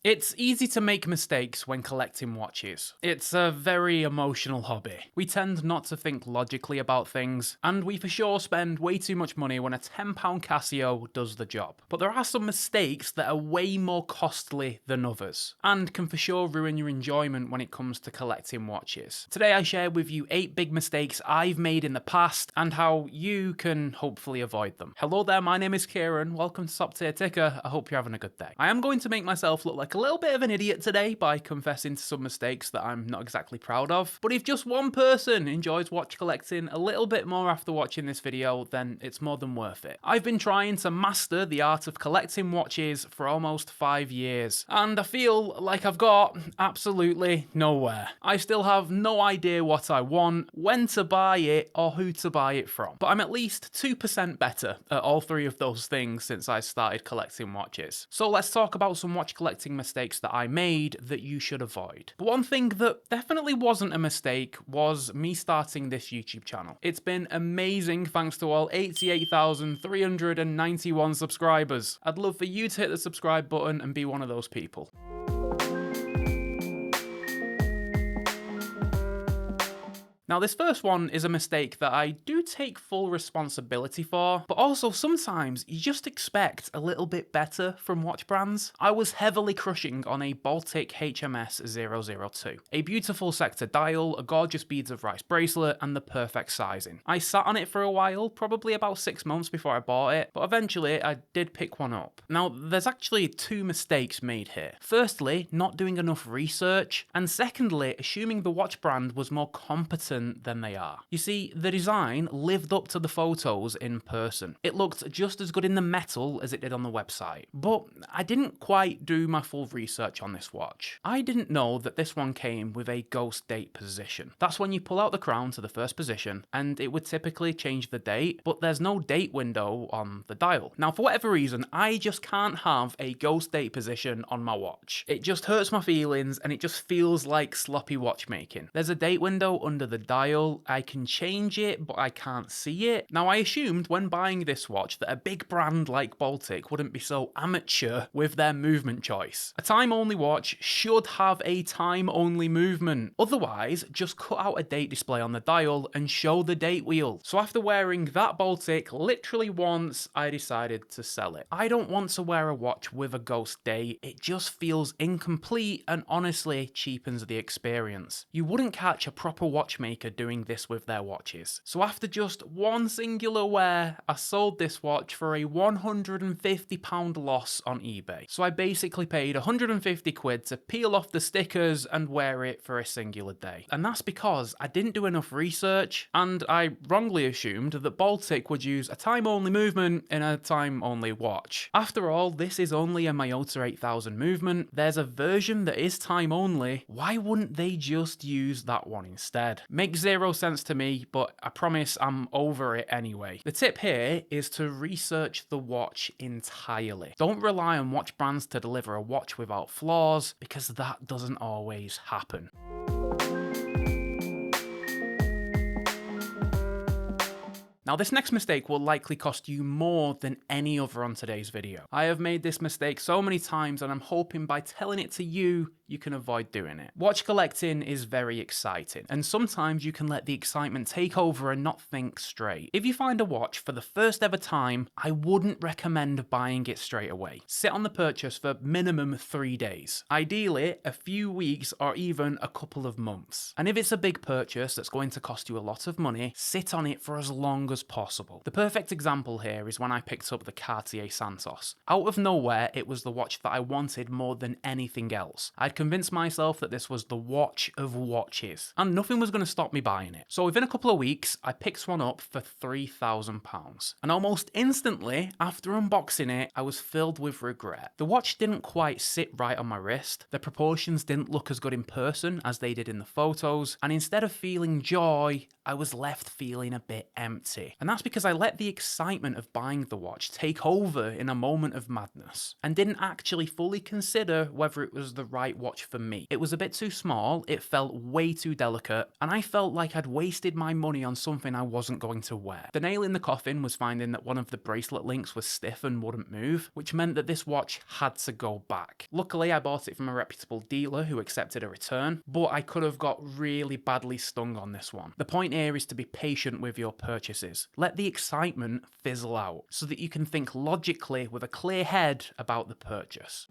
It's easy to make mistakes when collecting watches. It's a very emotional hobby. We tend not to think logically about things, and we for sure spend way too much money when a £10 Casio does the job. But there are some mistakes that are way more costly than others, and can for sure ruin your enjoyment when it comes to collecting watches. Today I share with you 8 big mistakes I've made in the past, and how you can hopefully avoid them. Hello there, my name is Kieran, welcome to Top Tier Ticker, I hope you're having a good day. I am going to make myself look like a little bit of an idiot today by confessing to some mistakes that I'm not exactly proud of, but if just one person enjoys watch collecting a little bit more after watching this video, then it's more than worth it. I've been trying to master the art of collecting watches for almost 5 years, and I feel like I've got absolutely nowhere. I still have no idea what I want, when to buy it, or who to buy it from, but I'm at least 2% better at all 3 of those things since I started collecting watches. So let's talk about some watch collecting mistakes that I made that you should avoid. But one thing that definitely wasn't a mistake was me starting this YouTube channel. It's been amazing thanks to all 88,391 subscribers. I'd love for you to hit the subscribe button and be one of those people. Now, this first one is a mistake that I do take full responsibility for, but also sometimes you just expect a little bit better from watch brands. I was heavily crushing on a Baltic HMS 002, a beautiful sector dial, a gorgeous beads of rice bracelet, and the perfect sizing. I sat on it for a while, probably about 6 months before I bought it, but eventually I did pick one up. Now, there's actually 2 mistakes made here. Firstly, not doing enough research, and secondly, assuming the watch brand was more competent than they are. You see, the design lived up to the photos in person. It looked just as good in the metal as it did on the website. But I didn't quite do my full research on this watch. I didn't know that this one came with a ghost date position. That's when you pull out the crown to the first position, and it would typically change the date, but there's no date window on the dial. Now, for whatever reason, I just can't have a ghost date position on my watch. It just hurts my feelings, and it just feels like sloppy watchmaking. There's a date window under the dial, I can change it, but I can't see it. Now, I assumed when buying this watch that a big brand like Baltic wouldn't be so amateur with their movement choice. A time-only watch should have a time-only movement. Otherwise, just cut out a date display on the dial and show the date wheel. So after wearing that Baltic literally once, I decided to sell it. I don't want to wear a watch with a ghost date. It just feels incomplete and honestly cheapens the experience. You wouldn't catch a proper watchmaker doing this with their watches. So after just one singular wear, I sold this watch for a £150 loss on eBay. So I basically paid 150 quid to peel off the stickers and wear it for a singular day. And that's because I didn't do enough research, and I wrongly assumed that Baltic would use a time-only movement in a time-only watch. After all, this is only a Miyota 8000 movement. There's a version that is time-only. Why wouldn't they just use that one instead? Makes zero sense to me, but I promise I'm over it anyway. The tip here is to research the watch entirely. Don't rely on watch brands to deliver a watch without flaws, because that doesn't always happen. Now, this next mistake will likely cost you more than any other on today's video. I have made this mistake so many times, and I'm hoping by telling it to you, you can avoid doing it. Watch collecting is very exciting, and sometimes you can let the excitement take over and not think straight. If you find a watch for the first ever time, I wouldn't recommend buying it straight away. Sit on the purchase for minimum 3 days. Ideally, a few weeks or even a couple of months. And if it's a big purchase that's going to cost you a lot of money, sit on it for as long as possible. The perfect example here is when I picked up the Cartier Santos. Out of nowhere, it was the watch that I wanted more than anything else. I'd convinced myself that this was the watch of watches, and nothing was going to stop me buying it. So within a couple of weeks, I picked one up for £3,000. And almost instantly, after unboxing it, I was filled with regret. The watch didn't quite sit right on my wrist, the proportions didn't look as good in person as they did in the photos, and instead of feeling joy, I was left feeling a bit empty. reality. And that's because I let the excitement of buying the watch take over in a moment of madness, and didn't actually fully consider whether it was the right watch for me. It was a bit too small, it felt way too delicate, and I felt like I'd wasted my money on something I wasn't going to wear. The nail in the coffin was finding that one of the bracelet links was stiff and wouldn't move, which meant that this watch had to go back. Luckily, I bought it from a reputable dealer who accepted a return, but I could have got really badly stung on this one. The point here is to be patient with your purchases. Let the excitement fizzle out so that you can think logically with a clear head about the purchase.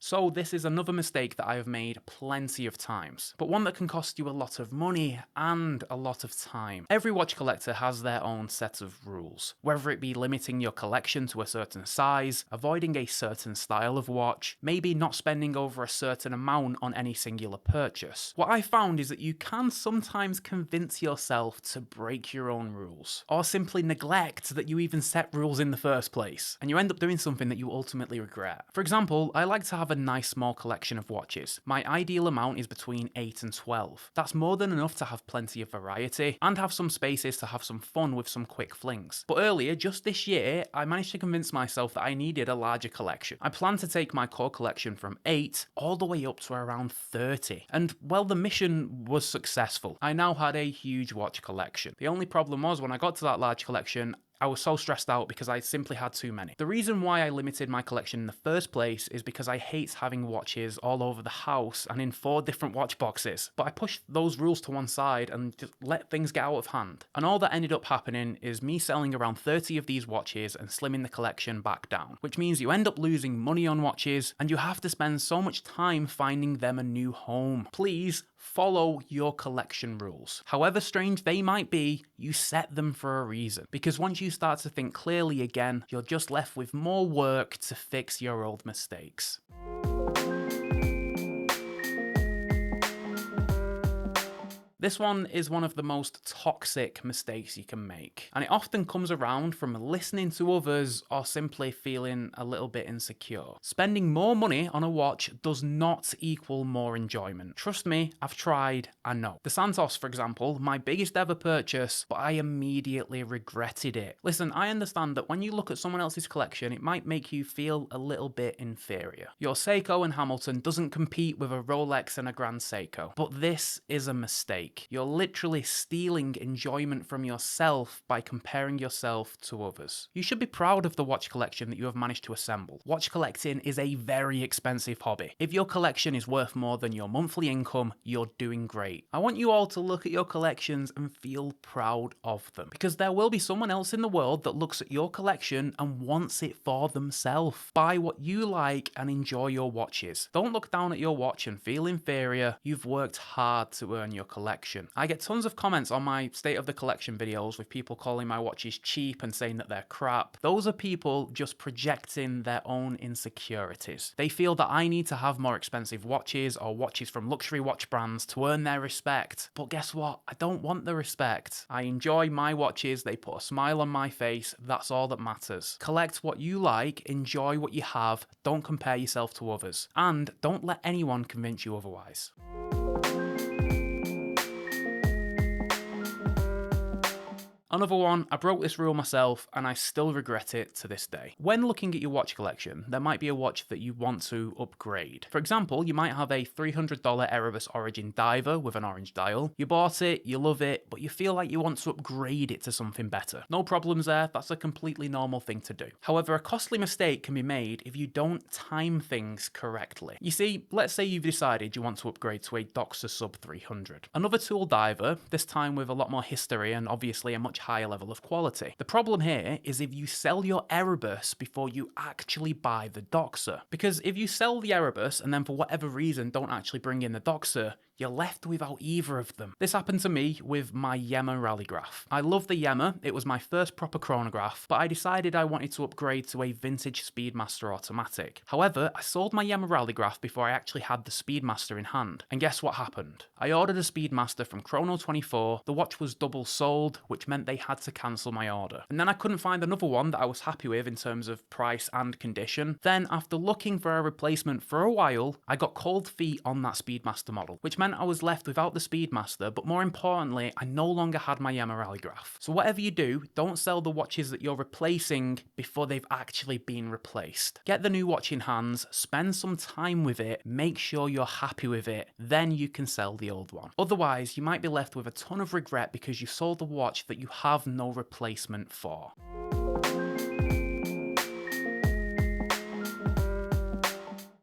So this is another mistake that I have made plenty of times, but one that can cost you a lot of money and a lot of time. Every watch collector has their own set of rules, whether it be limiting your collection to a certain size, avoiding a certain style of watch, maybe not spending over a certain amount on any singular purchase. What I found is that you can sometimes convince yourself to break your own rules, or simply neglect that you even set rules in the first place, and you end up doing something that you ultimately regret. For example, I like to have a nice small collection of watches. My ideal amount is between 8 and 12. That's more than enough to have plenty of variety and have some spaces to have some fun with some quick flings. But earlier, just this year, I managed to convince myself that I needed a larger collection. I planned to take my core collection from 8 all the way up to around 30. And well, the mission was successful. I now had a huge watch collection. The only problem was when I got to that large collection, I was so stressed out because I simply had too many. The reason why I limited my collection in the first place is because I hate having watches all over the house and in 4 different watch boxes. But I pushed those rules to one side and just let things get out of hand. And all that ended up happening is me selling around 30 of these watches and slimming the collection back down, which means you end up losing money on watches and you have to spend so much time finding them a new home. Please follow your collection rules. However strange they might be, you set them for a reason. Because once you start to think clearly again, you're just left with more work to fix your old mistakes. This one is one of the most toxic mistakes you can make, and it often comes around from listening to others or simply feeling a little bit insecure. Spending more money on a watch does not equal more enjoyment. Trust me, I've tried, I know. The Santos, for example, my biggest ever purchase, but I immediately regretted it. Listen, I understand that when you look at someone else's collection, it might make you feel a little bit inferior. Your Seiko and Hamilton doesn't compete with a Rolex and a Grand Seiko, but this is a mistake. You're literally stealing enjoyment from yourself by comparing yourself to others. You should be proud of the watch collection that you have managed to assemble. Watch collecting is a very expensive hobby. If your collection is worth more than your monthly income, you're doing great. I want you all to look at your collections and feel proud of them, because there will be someone else in the world that looks at your collection and wants it for themselves. Buy what you like and enjoy your watches. Don't look down at your watch and feel inferior. You've worked hard to earn your collection. I get tons of comments on my state of the collection videos with people calling my watches cheap and saying that they're crap. Those are people just projecting their own insecurities. They feel that I need to have more expensive watches or watches from luxury watch brands to earn their respect. But guess what? I don't want the respect. I enjoy my watches, they put a smile on my face, that's all that matters. Collect what you like, enjoy what you have, don't compare yourself to others, and don't let anyone convince you otherwise. Another one, I broke this rule myself and I still regret it to this day. When looking at your watch collection, there might be a watch that you want to upgrade. For example, you might have a $300 Erebus Origin diver with an orange dial. You bought it, you love it, but you feel like you want to upgrade it to something better. No problems there, that's a completely normal thing to do. However, a costly mistake can be made if you don't time things correctly. You see, let's say you've decided you want to upgrade to a Doxa Sub 300. Another tool diver, this time with a lot more history and obviously a much higher level of quality. The problem here is if you sell your Erebus before you actually buy the Doxa. Because if you sell the Erebus and then for whatever reason don't actually bring in the Doxa, you're left without either of them. This happened to me with my Yema Rallygraph. I love the Yema, it was my first proper chronograph, but I decided I wanted to upgrade to a vintage Speedmaster automatic. However, I sold my Yema Rallygraph before I actually had the Speedmaster in hand. And guess what happened? I ordered a Speedmaster from Chrono24, the watch was double sold, which meant they had to cancel my order. And then I couldn't find another one that I was happy with in terms of price and condition. Then, after looking for a replacement for a while, I got cold feet on that Speedmaster model, which meant meant I was left without the Speedmaster, but more importantly, I no longer had my Rallygraph. So whatever you do, don't sell the watches that you're replacing before they've actually been replaced. Get the new watch in hands, spend some time with it, make sure you're happy with it, then you can sell the old one. Otherwise, you might be left with a ton of regret because you sold a watch that you have no replacement for.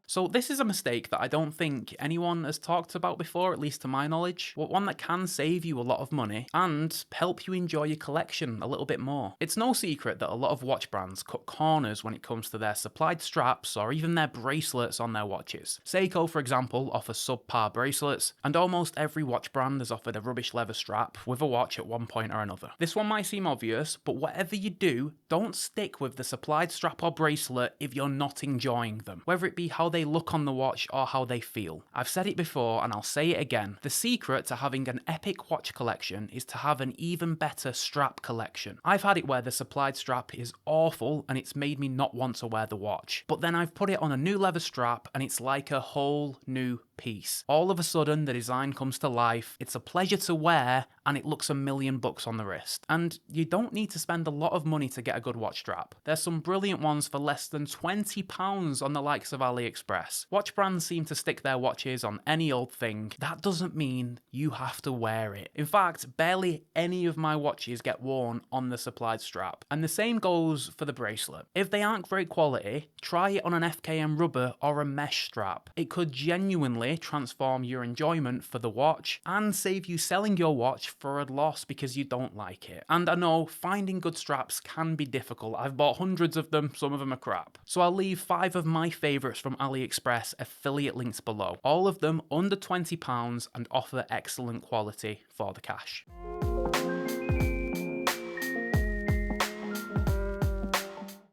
So this is a mistake that I don't think anyone has talked about before, at least to my knowledge, but one that can save you a lot of money and help you enjoy your collection a little bit more. It's no secret that a lot of watch brands cut corners when it comes to their supplied straps or even their bracelets on their watches. Seiko, for example, offers subpar bracelets, and almost every watch brand has offered a rubbish leather strap with a watch at one point or another. This one might seem obvious, but whatever you do, don't stick with the supplied strap or bracelet if you're not enjoying them, whether it be how they look on the watch or how they feel. I've said it before and I'll say it again. The secret to having an epic watch collection is to have an even better strap collection. I've had it where the supplied strap is awful and it's made me not want to wear the watch. But then I've put it on a new leather strap and it's like a whole new piece. All of a sudden the design comes to life, it's a pleasure to wear, and it looks $1,000,000 on the wrist. And you don't need to spend a lot of money to get a good watch strap. There's some brilliant ones for less than £20 on the likes of AliExpress. Watch brands seem to stick their watches on any old thing. That doesn't mean you have to wear it. In fact, barely any of my watches get worn on the supplied strap. And the same goes for the bracelet. If they aren't great quality, try it on an FKM rubber or a mesh strap. It could genuinely transform your enjoyment for the watch and save you selling your watch for a loss because you don't like it. And I know finding good straps can be difficult. I've bought hundreds of them, some of them are crap. So I'll leave 5 of my favourites from AliExpress affiliate links below. All of them under £20 and offer excellent quality for the cash.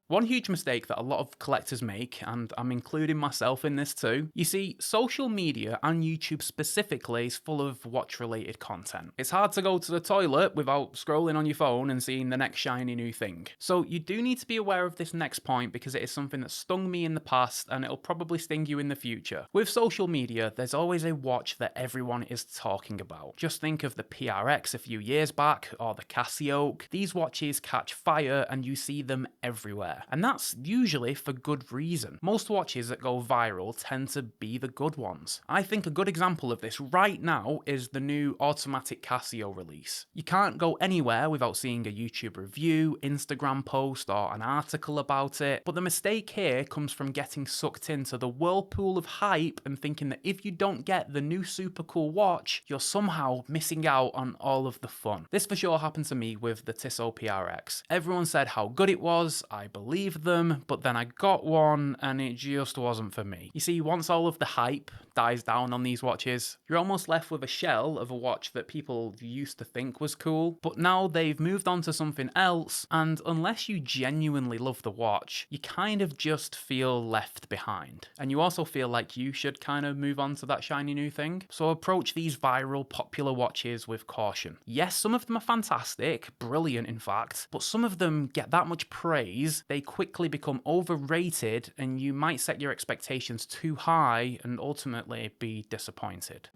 One huge mistake that a lot of collectors make, and I'm including myself in this too, you see, social media and YouTube specifically is full of watch-related content. It's hard to go to the toilet without scrolling on your phone and seeing the next shiny new thing. So you do need to be aware of this next point because it is something that stung me in the past and it'll probably sting you in the future. With social media, there's always a watch that everyone is talking about. Just think of the PRX a few years back or the Casio. These watches catch fire and you see them everywhere. And that's usually for good reason. Most watches that go viral tend to be the good ones. I think a good example of this right now is the new automatic Casio release. You can't go anywhere without seeing a YouTube review, Instagram post, or an article about it. But the mistake here comes from getting sucked into the whirlpool of hype and thinking that if you don't get the new super cool watch, you're somehow missing out on all of the fun. This for sure happened to me with the Tissot PRX. Everyone said how good it was, I believed them, but then I got one and it just wasn't for me. You see, once all of the hype dies down on these watches, you're almost left with a shell of a watch that people used to think was cool, but now they've moved on to something else, and unless you genuinely love the watch, you kind of just feel left behind. And you also feel like you should kind of move on to that shiny new thing. So approach these viral, popular watches with caution. Yes, some of them are fantastic, brilliant in fact, but some of them get that much praise, they quickly become overrated, and you might set your expectations too high and ultimately be disappointed.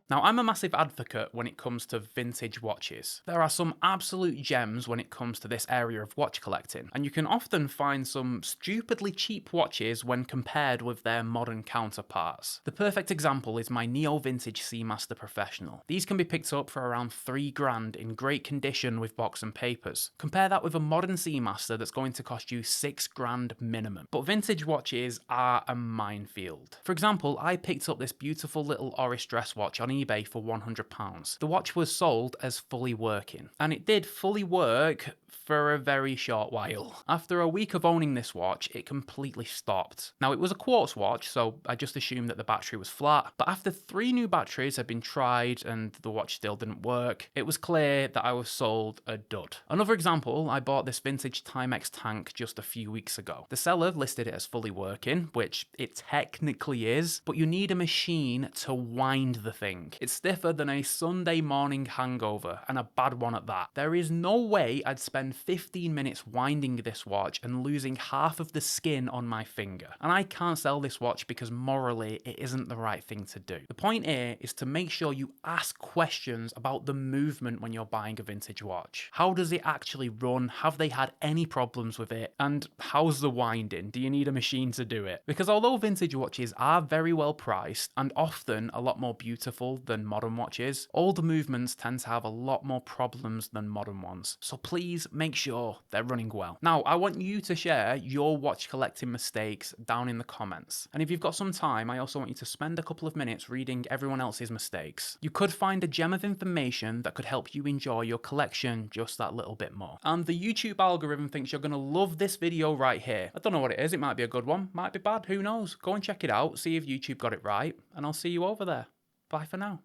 Now, I'm a massive advocate when it comes to vintage watches. There are some absolute gems when it comes to this area of watch collecting, and you can often find some stupidly cheap watches when compared with their modern counterparts. The perfect example is my Neo Vintage Seamaster Professional. These can be picked up for around £3,000 in great condition with box and papers. Compare that with a modern Seamaster that's going to cost you £6,000 minimum. But vintage watches are a minefield. For example, I picked up this beautiful little Oris dress watch on eBay for £100. The watch was sold as fully working, and it did fully work for a very short while. After a week of owning this watch, it completely stopped. Now, it was a quartz watch, so I just assumed that the battery was flat, but after 3 new batteries had been tried and the watch still didn't work, it was clear that I was sold a dud. Another example, I bought this vintage Timex tank just a few weeks ago. The seller listed it as fully working, which it technically is, but you need a machine to wind the thing. wrong. It's stiffer than a Sunday morning hangover, and a bad one at that. There is no way I'd spend 15 minutes winding this watch and losing half of the skin on my finger. And I can't sell this watch because morally it isn't the right thing to do. The point here is to make sure you ask questions about the movement when you're buying a vintage watch. How does it actually run? Have they had any problems with it? And how's the winding? Do you need a machine to do it? Because although vintage watches are very well priced and often a lot more beautiful than modern watches, older movements tend to have a lot more problems than modern ones. So please make sure they're running well. Now, I want you to share your watch collecting mistakes down in the comments. And if you've got some time, I also want you to spend a couple of minutes reading everyone else's mistakes. You could find a gem of information that could help you enjoy your collection just that little bit more. And the YouTube algorithm thinks you're going to love this video right here. I don't know what it is. It might be a good one, might be bad, who knows? Go and check it out, see if YouTube got it right, and I'll see you over there. Bye for now.